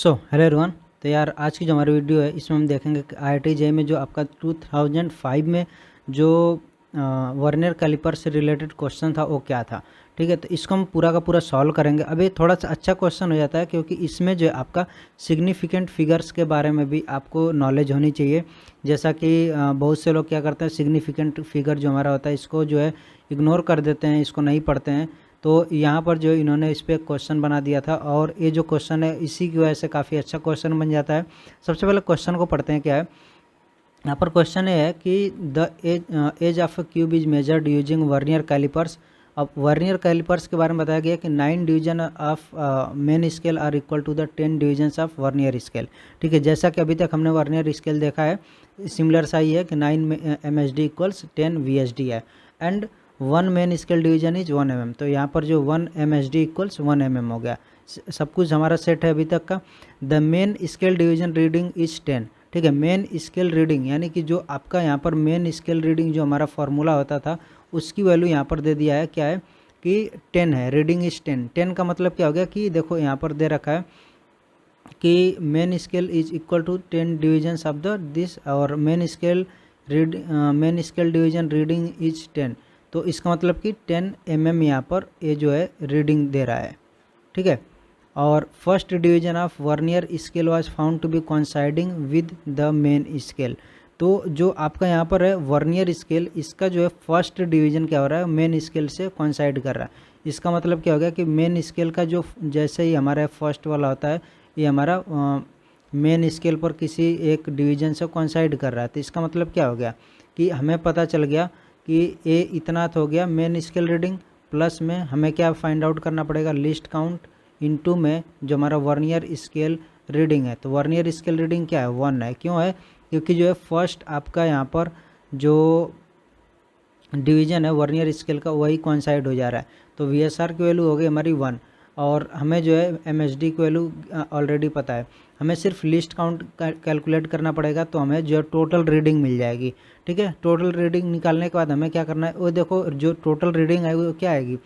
Hello everyone. तो यार आज की जो हमारी वीडियो है इसमें हम देखेंगे कि IIT JEE में जो आपका 2005 में जो वर्नियर कैलिपर से रिलेटेड क्वेश्चन था वो क्या था। ठीक है, तो इसको हम पूरा का पूरा सॉल्व करेंगे। अब ये थोड़ा सा अच्छा क्वेश्चन हो जाता है क्योंकि इसमें जो है आपका सिग्निफिकेंट फिगर्स के बारे में भी आपको नॉलेज होनी चाहिए। जैसा कि बहुत से लोग क्या करते हैं, सिग्निफिकेंट फिगर जो हमारा होता है इसको जो है इग्नोर कर देते हैं, इसको नहीं पढ़ते हैं। तो यहाँ पर जो इन्होंने इस पर क्वेश्चन बना दिया था और ये जो क्वेश्चन है इसी की वजह से काफ़ी अच्छा क्वेश्चन बन जाता है। सबसे पहले क्वेश्चन को पढ़ते हैं क्या है। यहाँ पर क्वेश्चन ये है कि the edge of a cube is measured using vernier callipers. अब वर्नियर कैलिपर्स के बारे में बताया गया कि 9 division of main scale are equal to the 10 divisions of vernier scale. ठीक है, जैसा कि अभी तक हमने वर्नियर स्केल देखा है, सिमिलर सा ही है कि 9 MSD इक्वल्स 10 VSD है and 1 main scale division is 1 mm। तो यहाँ पर जो 1 MSD इक्वल्स 1 mm हो गया। सब कुछ हमारा सेट है अभी तक का। The main scale division reading is 10। ठीक है, मेन स्केल रीडिंग यानी कि जो आपका यहाँ पर मेन स्केल रीडिंग जो हमारा फॉर्मूला होता था उसकी वैल्यू यहाँ पर दे दिया है क्या है कि 10 है, रीडिंग इज 10। 10 का मतलब क्या हो गया कि देखो यहाँ पर दे रखा है कि main scale is equal to 10 divisions of the this और main scale division reading is 10। तो इसका मतलब कि 10 mm यहाँ पर ये जो है रीडिंग दे रहा है। ठीक है, और first division of vernier scale was found to be coinciding with the main scale. तो जो आपका यहाँ पर है वर्नियर स्केल, इसका जो है फर्स्ट डिवीजन क्या हो रहा है, मेन स्केल से कोइंसाइड कर रहा है। इसका मतलब क्या हो गया कि मेन स्केल का जो जैसे ही हमारा फर्स्ट वाला होता है ये हमारा मेन स्केल पर किसी एक डिवीजन से कोइंसाइड कर रहा है। तो इसका मतलब क्या हो गया कि हमें पता चल गया कि ये इतना तो हो गया मेन स्केल रीडिंग, प्लस में हमें क्या फाइंड आउट करना पड़ेगा, लिस्ट काउंट इनटू में जो हमारा वर्नियर स्केल रीडिंग है। तो वर्नियर स्केल रीडिंग क्या है, 1 है। क्यों है, क्योंकि जो है फर्स्ट आपका यहाँ पर जो डिवीजन है वर्नियर स्केल का वही कोइंसाइड हो जा रहा है। तो VSR की वैल्यू हो गई हमारी 1 और हमें जो है MSD की वैल्यू ऑलरेडी पता है। हमें सिर्फ लिस्ट काउंट कैलकुलेट करना पड़ेगा तो हमें जो टोटल रीडिंग मिल जाएगी। ठीक है, टोटल रीडिंग निकालने के बाद हमें क्या करना है, वो देखो जो टोटल रीडिंग आएगी वो क्या आएगी,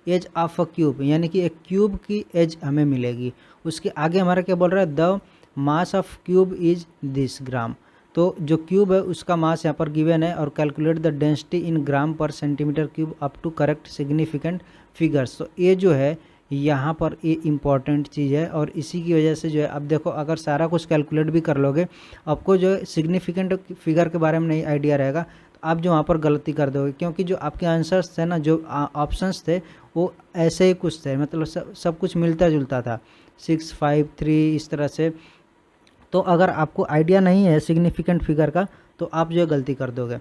एज ऑफ अ क्यूब, यानी कि एक क्यूब की एज हमें मिलेगी। उसके आगे हमारा क्या बोल रहा है, the mass of cube is this gram. तो जो क्यूब है उसका मास यहाँ पर गिवन है और calculate the density in gram per centimetre cube up to correct significant figures. तो ये जो है यहाँ पर ये इम्पॉर्टेंट चीज़ है और इसी की वजह से जो है अब देखो अगर सारा कुछ कैलकुलेट भी कर लोगे आपको जो है सिग्निफिकेंट फिगर के बारे में नहीं आइडिया रहेगा तो आप जो वहाँ पर गलती कर दोगे, क्योंकि जो आपके आंसर्स थे ना, जो ऑप्शंस थे वो ऐसे ही कुछ थे, मतलब सब कुछ मिलता जुलता था, 6, 5, 3 इस तरह से। तो अगर आपको आइडिया नहीं है सिग्निफिकेंट फिगर का तो आप जो है गलती कर दोगे।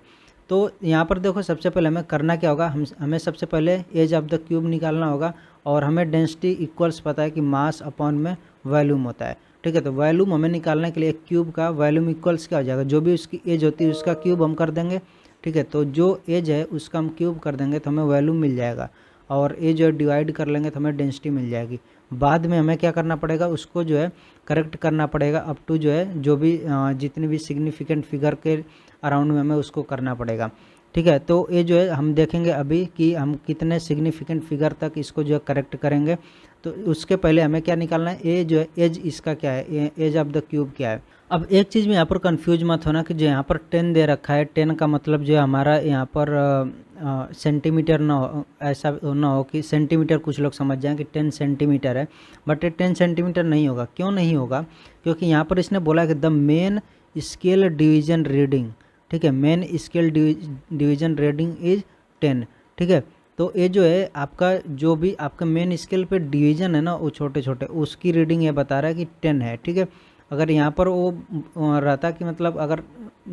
तो यहाँ पर देखो सबसे पहले हमें करना क्या होगा, हमें सबसे पहले एज ऑफ द क्यूब निकालना होगा और हमें डेंसिटी इक्वल्स पता है कि मास अपॉन में वॉल्यूम होता है। ठीक है, तो वॉल्यूम हमें निकालने के लिए एक क्यूब का वॉल्यूम इक्वल्स क्या हो जाएगा, जो भी उसकी एज होती है उसका क्यूब हम कर देंगे। ठीक है, तो जो एज है उसका हम क्यूब कर देंगे तो हमें वॉल्यूम मिल जाएगा और ये जो है डिवाइड कर लेंगे तो हमें डेंसिटी मिल जाएगी। बाद में हमें क्या करना पड़ेगा, उसको जो है करेक्ट करना पड़ेगा अप टू जो है जो भी जितने भी सिग्निफिकेंट फिगर के अराउंड में हमें उसको करना पड़ेगा। ठीक है, तो ये जो है हम देखेंगे अभी कि हम कितने सिग्निफिकेंट फिगर तक इसको जो है करेक्ट करेंगे। तो उसके पहले हमें क्या निकालना है, ये जो है एज इसका क्या है, एज ऑफ द क्यूब क्या है। अब एक चीज़ में यहाँ पर कंफ्यूज मत होना कि जो यहाँ पर 10 दे रखा है, 10 का मतलब जो है हमारा यहाँ पर सेंटीमीटर ना हो, ऐसा ना हो कि सेंटीमीटर कुछ लोग समझ जाएं कि 10 सेंटीमीटर है, बट ये 10 सेंटीमीटर नहीं होगा। क्यों नहीं होगा, क्योंकि यहाँ पर इसने बोला कि the main scale division reading. ठीक है, main scale division reading is 10। ठीक है, तो ये जो है आपका जो भी आपका मेन स्केल पे डिवीजन है ना वो छोटे छोटे, उसकी रीडिंग ये बता रहा है कि 10 है। ठीक है, अगर यहाँ पर वो रहता कि मतलब अगर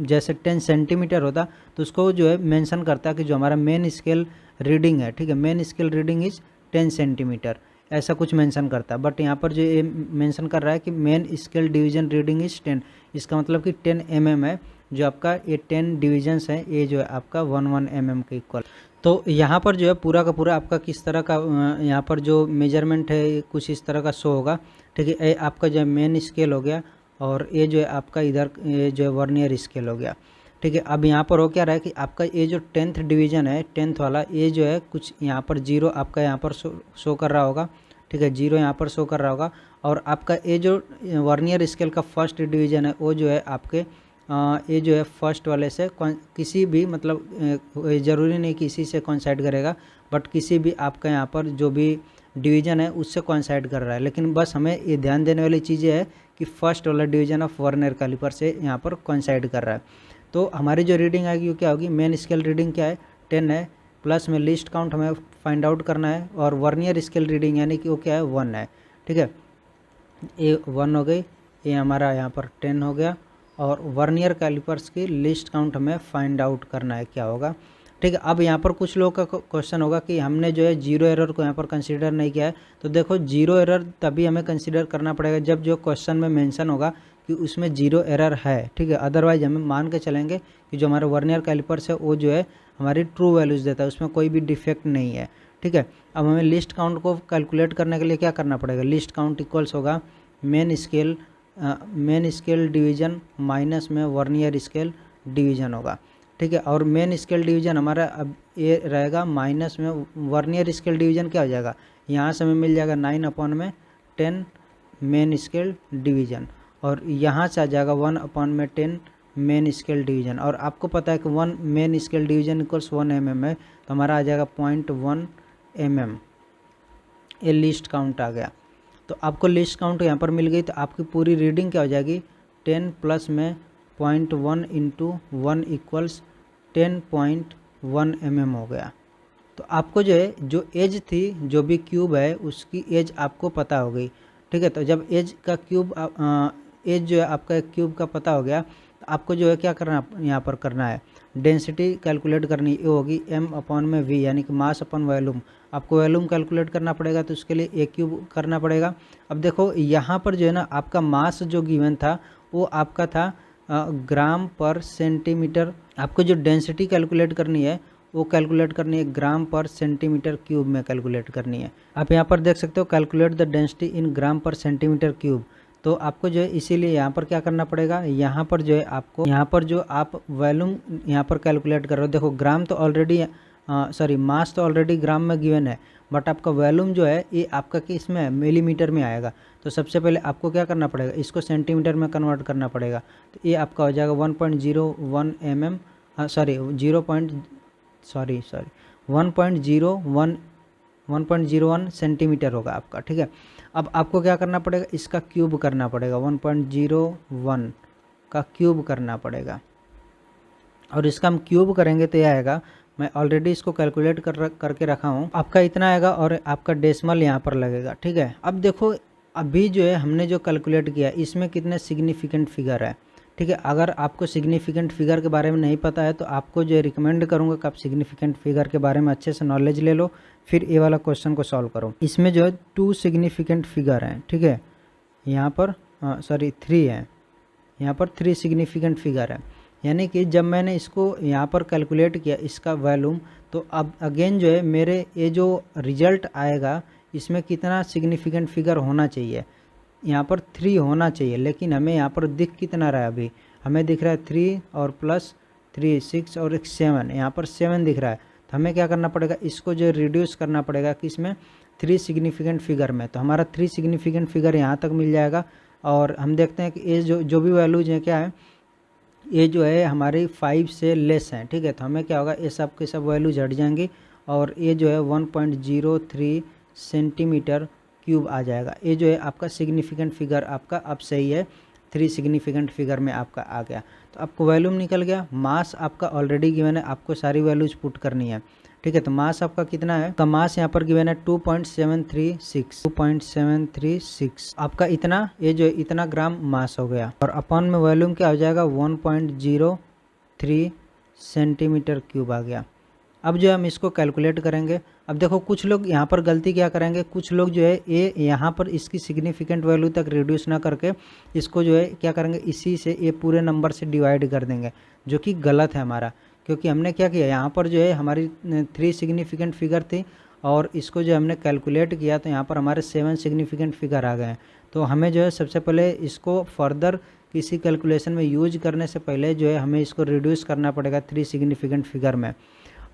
जैसे 10 सेंटीमीटर होता तो उसको जो है मेंशन करता कि जो हमारा मेन स्केल रीडिंग है, ठीक है, main scale reading is 10 centimetre, ऐसा कुछ मेंशन करता। बट यहाँ पर जो ये मेंशन कर रहा है कि main scale division reading is 10, इसका मतलब कि 10 mm है। जो आपका ये 10 डिविजन्स हैं ये जो है आपका 1 mm के इक्वल। तो यहाँ पर जो है पूरा का पूरा आपका किस तरह का यहाँ पर जो मेजरमेंट है कुछ इस तरह का शो होगा। ठीक है, ये आपका जो है मेन स्केल हो गया और ये जो है आपका इधर ये जो है वर्नियर स्केल हो गया। ठीक है, अब यहाँ पर हो क्या रहा है कि आपका ये जो 10th डिवीज़न है 10th वाला, ये जो है कुछ यहाँ पर 0 आपका यहाँ पर शो कर रहा होगा। ठीक है, 0 यहाँ पर शो कर रहा होगा और आपका ये जो वर्नियर स्केल का फर्स्ट डिवीज़न है वो जो है आपके ये जो है फर्स्ट वाले से किसी भी मतलब ज़रूरी नहीं कि इसी से कोइंसाइड करेगा, बट किसी भी आपका यहाँ पर जो भी डिवीज़न है उससे कोइंसाइड कर रहा है। लेकिन बस हमें ये ध्यान देने वाली चीज़ है कि फर्स्ट वाला डिवीज़न ऑफ वर्नियर कैलिपर से यहाँ पर कोइंसाइड कर रहा है। तो हमारी जो रीडिंग आएगी वो क्या होगी, मेन स्केल रीडिंग क्या है 10 है, प्लस में लीस्ट काउंट हमें फाइंड आउट करना है, और वर्नियर स्केल रीडिंग यानी कि वो क्या है 1 है। ठीक है, ये 1 हो गई, ये हमारा यहाँ पर 10 हो गया, और वर्नियर कैलिपर्स की लिस्ट काउंट हमें फाइंड आउट करना है क्या होगा। ठीक है, अब यहाँ पर कुछ लोगों का क्वेश्चन होगा कि हमने जो है जीरो एरर को यहाँ पर कंसीडर नहीं किया है। तो देखो जीरो एरर तभी हमें कंसीडर करना पड़ेगा जब जो क्वेश्चन में मेंशन होगा कि उसमें जीरो एरर है। ठीक है, अदरवाइज हमें मान के चलेंगे कि जो हमारा वर्नियर कैलिपर्स है वो जो है हमारी ट्रू वैल्यूज़ देता है, उसमें कोई भी डिफेक्ट नहीं है। ठीक है, अब हमें लिस्ट काउंट को कैलकुलेट करने के लिए क्या करना पड़ेगा, लिस्ट काउंट इक्वल्स होगा मेन स्केल डिवीज़न माइनस में वर्नियर स्केल डिवीज़न होगा। ठीक है, और मेन स्केल डिवीज़न हमारा अब ये रहेगा माइनस में वर्नियर स्केल डिवीज़न क्या हो जाएगा, यहाँ से हमें मिल जाएगा 9/10 मेन स्केल डिवीज़न, और यहाँ से आ जाएगा 1/10 मेन स्केल डिवीज़न। और आपको पता है कि 1 main scale division equals 1 mm है, तो हमारा आ जाएगा 0.1 mm। ये लिस्ट काउंट आ गया। तो आपको लिस्ट काउंट यहाँ पर मिल गई, तो आपकी पूरी रीडिंग क्या हो जाएगी 10 प्लस में 0.1 इंटू 1 इक्वल्स 10.1 mm हो गया। तो आपको जो है जो एज थी जो भी क्यूब है उसकी एज आपको पता हो गई। ठीक है, तो जब एज का क्यूब एज जो है आपका क्यूब का पता हो गया, तो आपको जो है क्या करना यहाँ पर करना है, डेंसिटी कैलकुलेट करनी, ये होगी m/v यानी कि मास अपन वॉल्यूम। आपको वॉल्यूम कैलकुलेट करना पड़ेगा, तो उसके लिए ए क्यूब करना पड़ेगा। अब देखो यहाँ पर जो है ना आपका मास जो गिवन था वो आपका था ग्राम पर सेंटीमीटर। आपको जो डेंसिटी कैलकुलेट करनी है वो कैलकुलेट करनी है ग्राम पर सेंटीमीटर क्यूब में कैलकुलेट करनी है। आप यहाँ पर देख सकते हो calculate the density in gram per centimetre cube. तो आपको जो है इसीलिए यहाँ पर क्या करना पड़ेगा, यहाँ पर जो है आपको यहाँ पर जो आप वॉल्यूम यहाँ पर कैलकुलेट कर रहे हो, देखो ग्राम तो ऑलरेडी मास तो ऑलरेडी ग्राम में गिवन है, बट आपका वॉल्यूम जो है ये आपका किस में मिलीमीटर में आएगा। तो सबसे पहले आपको क्या करना पड़ेगा, इसको सेंटीमीटर में कन्वर्ट करना पड़ेगा। तो ये आपका हो जाएगा 1.01 mm 1.01 सेंटीमीटर होगा आपका। ठीक है, अब आपको क्या करना पड़ेगा, इसका क्यूब करना पड़ेगा, 1.01 का क्यूब करना पड़ेगा, और इसका हम क्यूब करेंगे तो यह आएगा, मैं ऑलरेडी इसको कैलकुलेट करके रखा हूँ, आपका इतना आएगा और आपका डेसिमल यहाँ पर लगेगा। ठीक है, अब देखो अभी जो है हमने जो कैलकुलेट किया इसमें कितने सिग्निफिकेंट फिगर है। ठीक है, अगर आपको सिग्निफिकेंट फिगर के बारे में नहीं पता है तो आपको जो है रिकमेंड करूँगा कि आप सिग्निफिकेंट फिगर के बारे में अच्छे से नॉलेज ले लो, फिर ये वाला क्वेश्चन को सॉल्व करो। इसमें जो है 2 सिग्निफिकेंट फिगर हैं। ठीक है, यहाँ पर 3 है, यहाँ पर 3 सिग्निफिकेंट फिगर है, यानी कि जब मैंने इसको यहाँ पर कैलकुलेट किया इसका वॉल्यूम, तो अब अगेन जो है मेरे ये जो रिजल्ट आएगा इसमें कितना सिग्निफिकेंट फिगर होना चाहिए, यहाँ पर 3 होना चाहिए, लेकिन हमें यहाँ पर दिख कितना रहा है, अभी हमें दिख रहा है 3 और प्लस 3 6 और 7, यहाँ पर 7 दिख रहा है। तो हमें क्या करना पड़ेगा, इसको जो रिड्यूस करना पड़ेगा किसमें, 3 सिग्निफिकेंट फिगर में। तो हमारा 3 सिग्निफिकेंट फिगर यहाँ तक मिल जाएगा, और हम देखते हैं कि ये जो भी वैल्यूज हैं क्या है, ये जो है हमारी 5 से लेस हैं। ठीक है, तो हमें क्या होगा, ये सब के सब वैल्यूज हट जाएंगी, और ये जो है 1.03 सेंटीमीटर क्यूब आ जाएगा। ये जो है आपका सिग्निफिकेंट फिगर आपका अब सही है, 3 सिग्निफिकेंट फिगर में आपका आ गया। तो आपको वॉल्यूम निकल गया, मास आपका ऑलरेडी गिवन है, आपको सारी वैल्यूज पुट करनी है। ठीक है, तो मास आपका कितना है, तो मास यहाँ पर गिवन है 2.736 आपका इतना, ये जो इतना ग्राम मास हो गया, और अपॉन में वॉल्यूम क्या हो जाएगा 1.03 सेंटीमीटर क्यूब आ गया। अब जो हम इसको कैलकुलेट करेंगे, अब देखो कुछ लोग यहाँ पर गलती क्या करेंगे, कुछ लोग जो है ये यहाँ पर इसकी सिग्निफिकेंट वैल्यू तक रिड्यूस ना करके इसको जो है क्या करेंगे, इसी से ये पूरे नंबर से डिवाइड कर देंगे, जो कि गलत है हमारा। क्योंकि हमने क्या किया, यहाँ पर जो है हमारी 3 सिग्निफिकेंट फिगर थी, और इसको जो हमने कैलकुलेट किया तो यहाँ पर हमारे 7 सिग्निफिकेंट फिगर आ गए हैं। तो हमें जो है सबसे पहले इसको फर्दर किसी कैलकुलेशन में यूज करने से पहले जो है हमें इसको रिड्यूस करना पड़ेगा 3 सिग्निफिकेंट फिगर में।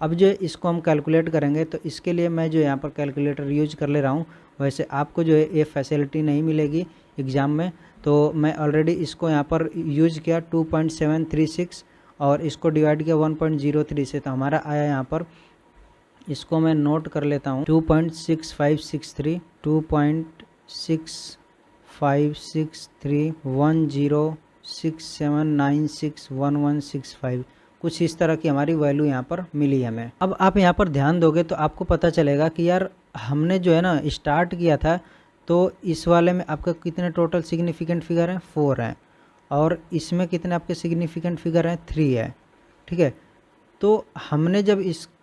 अब जो है इसको हम कैलकुलेट करेंगे, तो इसके लिए मैं जो यहाँ पर कैलकुलेटर यूज कर ले रहा हूँ। वैसे आपको जो है ये फैसिलिटी नहीं मिलेगी एग्ज़ाम में, तो मैं ऑलरेडी इसको यहाँ पर यूज किया 2.736 और इसको डिवाइड किया 1.03 से, तो हमारा आया यहाँ पर, इसको मैं नोट कर लेता हूँ, 2.6563 1067961165 कुछ इस तरह की हमारी वैल्यू यहाँ पर मिली हमें। अब आप यहाँ पर ध्यान दोगे तो आपको पता चलेगा कि यार हमने जो है ना स्टार्ट किया था, तो इस वाले में आपका कितने टोटल सिग्निफिकेंट फिगर हैं, 4 हैं, और इसमें कितने आपके सिग्निफिकेंट फिगर हैं, 3 है। ठीक है, तो हमने जब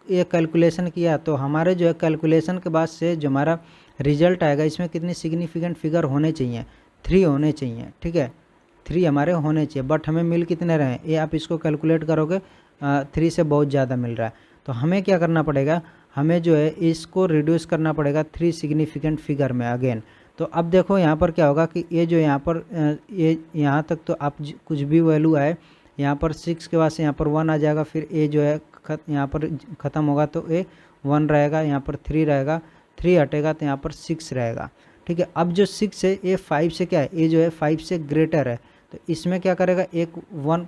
ये कैलकुलेशन किया तो हमारे जो है कैलकुलेशन के बाद से जो हमारा रिजल्ट आएगा इसमें कितने सिग्निफिकेंट फिगर होने चाहिए, 3 होने चाहिए। ठीक है, 3 हमारे होने चाहिए, बट हमें मिल कितने रहे हैं, ये आप इसको कैलकुलेट करोगे 3 से बहुत ज़्यादा मिल रहा है। तो हमें क्या करना पड़ेगा, हमें जो है इसको रिड्यूस करना पड़ेगा 3 सिग्निफिकेंट फिगर में अगेन। तो अब देखो यहाँ पर क्या होगा कि ये जो यहाँ पर ये यहाँ तक तो आप कुछ भी वैल्यू आए, यहाँ पर 6 के बाद से यहाँ पर 1 आ जाएगा, फिर ए जो है यहाँ पर ख़त्म होगा तो ए 1 रहेगा, यहाँ पर 3 रहेगा, 3 हटेगा तो यहाँ पर 6 रहेगा। ठीक है, अब जो 6 है ये 5 से क्या है, ये जो है 5 से ग्रेटर है, तो इसमें क्या करेगा, एक 1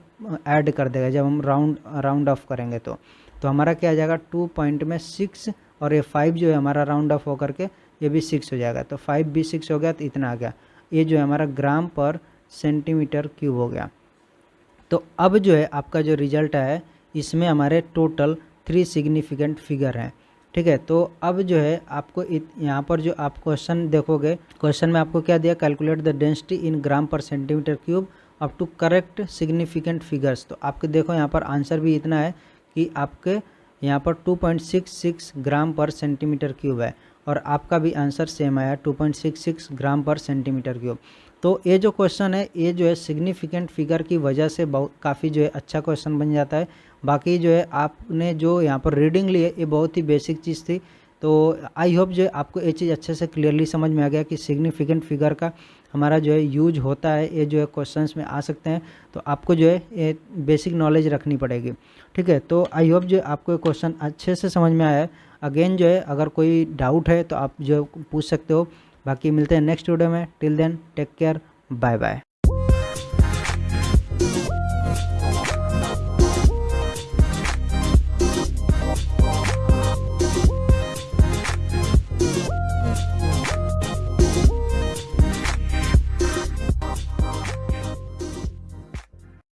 ऐड कर देगा जब हम राउंड ऑफ करेंगे। तो हमारा क्या आ जाएगा 2 पॉइंट में 6, और ये 5 जो है हमारा राउंड ऑफ होकर के ये भी 6 हो जाएगा, तो 5 भी 6 हो गया, तो इतना आ गया। ये जो है हमारा ग्राम पर सेंटीमीटर क्यूब हो गया। तो अब जो है आपका जो रिजल्ट है इसमें हमारे टोटल 3 सिग्निफिकेंट फिगर हैं। ठीक है, तो अब जो है आपको यहाँ पर जो आप क्वेश्चन देखोगे, क्वेश्चन में आपको क्या दिया, calculate the density in gram per centimetre cube up to correct significant figures. तो आपके देखो यहाँ पर आंसर भी इतना है कि आपके यहाँ पर 2.66 ग्राम पर सेंटीमीटर क्यूब है, और आपका भी आंसर सेम आया 2.66 ग्राम पर सेंटीमीटर क्यूब। तो ये जो क्वेश्चन है ये जो है सिग्निफिकेंट फिगर की वजह से बहुत काफ़ी जो है अच्छा क्वेश्चन बन जाता है। बाकी जो है आपने जो यहाँ पर रीडिंग ली है ये बहुत ही बेसिक चीज़ थी, तो आई होप जो है आपको ये चीज़ अच्छे से क्लियरली समझ में आ गया कि सिग्निफिकेंट फिगर का हमारा जो है यूज होता है, ये जो है क्वेश्चंस में आ सकते हैं। तो आपको जो है ये बेसिक नॉलेज रखनी पड़ेगी। ठीक है, तो आई होप जो आपको ये क्वेश्चन अच्छे से समझ में आया है। अगेन जो है अगर कोई डाउट है तो आप जो पूछ सकते हो। बाकी मिलते हैं नेक्स्ट वीडियो में, till then take care, bye bye.